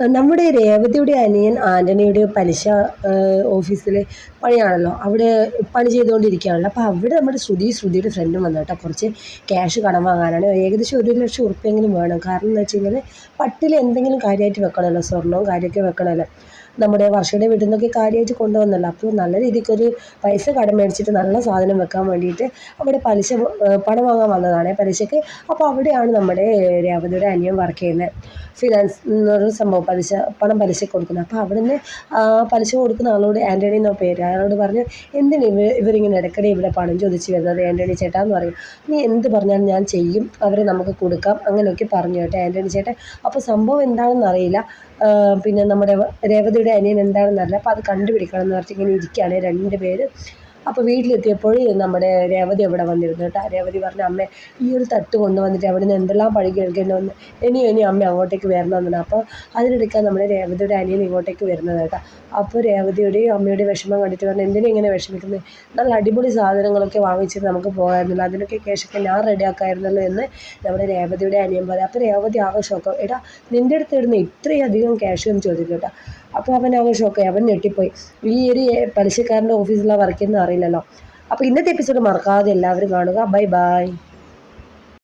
നമ്മുടെ രേവതിയുടെ അനിയൻ ആൻ്റണിയുടെ പലിശ ഓഫീസിൽ പണിയാണല്ലോ. അവിടെ പണി ചെയ്തുകൊണ്ടിരിക്കുകയാണല്ലോ. അപ്പോൾ അവിടെ നമ്മുടെ ശ്രുതിയുടെ ഫ്രണ്ടും വന്നു കേട്ടോ. കുറച്ച് ക്യാഷ് കടം വാങ്ങാനാണ്. ഏകദേശം 1,00,000 ഉറുപ്പിയെങ്കിലും വേണം. കാരണം എന്താ വെച്ച് കഴിഞ്ഞാൽ പട്ടിൽ എന്തെങ്കിലും കാര്യമായിട്ട് വെക്കണമല്ലോ, സ്വർണ്ണവും കാര്യമൊക്കെ വെക്കണമല്ലോ. നമ്മുടെ വർഷയുടെ വീട്ടിൽ നിന്നൊക്കെ കാര്യമായിട്ട് കൊണ്ടുവന്നല്ലോ. അപ്പോൾ നല്ല രീതിക്കൊരു പൈസ കടം മേടിച്ചിട്ട് നല്ല സാധനം വെക്കാൻ വേണ്ടിയിട്ട് അവിടെ പണം വാങ്ങാൻ വന്നതാണ് പലിശയ്ക്ക്. അപ്പോൾ അവിടെയാണ് നമ്മുടെ രേവതിയുടെ അനിയൻ വർക്ക് ചെയ്യുന്നത്. ഫിനാൻസ് എന്നൊരു സംഭവം, പലിശ കൊടുക്കുന്നത്. അപ്പോൾ അവിടുന്ന് പലിശ കൊടുക്കുന്ന ആളോട്, ആൻ്റണി എന്ന പേര്, അയാളോട് പറഞ്ഞു, എന്തിന് ഇവരിങ്ങനെ ഇടയ്ക്കിടെ ഇവിടെ പണം ചോദിച്ച് വരുന്നത് ആൻ്റണി ചേട്ടാ എന്ന് പറയും. നീ എന്ത് പറഞ്ഞാലും ഞാൻ ചെയ്യും, അവരെ നമുക്ക് കൊടുക്കാം, അങ്ങനെയൊക്കെ പറഞ്ഞു കേട്ടോ ആൻ്റണി ചേട്ടൻ. അപ്പോൾ സംഭവം എന്താണെന്ന് അറിയില്ല. പിന്നെ നമ്മുടെ രേവതിയുടെ അനിയൻ എന്താണെന്നറിയില്ല. അപ്പോൾ അത് കണ്ടുപിടിക്കണം എന്ന് പറഞ്ഞിട്ട് ഇങ്ങനെ ഇരിക്കുകയാണ് രണ്ട് പേര്. അപ്പോൾ വീട്ടിലെത്തിയപ്പോൾ നമ്മുടെ രേവതി അവിടെ വന്നിരുന്നു കേട്ടോ. രേവതി പറഞ്ഞു, അമ്മ ഈ ഒരു തട്ട് കൊണ്ടുവന്നിട്ട് അവിടെ നിന്ന് എന്തെല്ലാം പഴി കേൾക്കേണ്ടി വന്ന്, ഇനി അമ്മ അങ്ങോട്ടേക്ക് വരണമെന്നാണ്. അപ്പോൾ അതിനിടയ്ക്കാണ് നമ്മുടെ രേവതിയുടെ അനിയൻ ഇങ്ങോട്ടേക്ക് വരുന്നത് കേട്ടോ. അപ്പോൾ രേവതിയുടെയും അമ്മയുടെയും വിഷമം കണ്ടിട്ട് പറഞ്ഞു, എന്തിനാ ഇങ്ങനെ വിഷമിക്കുന്നത്, നല്ല അടിപൊളി സാധനങ്ങളൊക്കെ വാങ്ങിച്ചിട്ട് നമുക്ക് പോകാമായിരുന്നല്ലോ, അതിനൊക്കെ ക്യാഷൊക്കെ ഞാൻ റെഡിയാക്കാമായിരുന്നല്ലോ എന്ന് നമ്മുടെ രേവതിയുടെ അനിയൻ പറയും. അപ്പോൾ രേവതി ആകെ ഷോക്കാവും. എടാ, നിൻ്റെ അടുത്ത് ഇടുന്ന ഇത്രയധികം ക്യാഷ് എന്ന് ചോദിക്കും കേട്ടോ. അപ്പോൾ അവൻ ആകെ ഷോക്കായി, അവൻ ഞെട്ടിപ്പോയി. ഈ ഒരു പലിശക്കാരൻ്റെ ഓഫീസിലാണ് വർക്ക് ചെയ്യുന്നത് അറിയില്ലല്ലോ. അപ്പോൾ ഇന്നത്തെ എപ്പിസോഡ് മറക്കാതെ എല്ലാവരും കാണുക. Bye bye.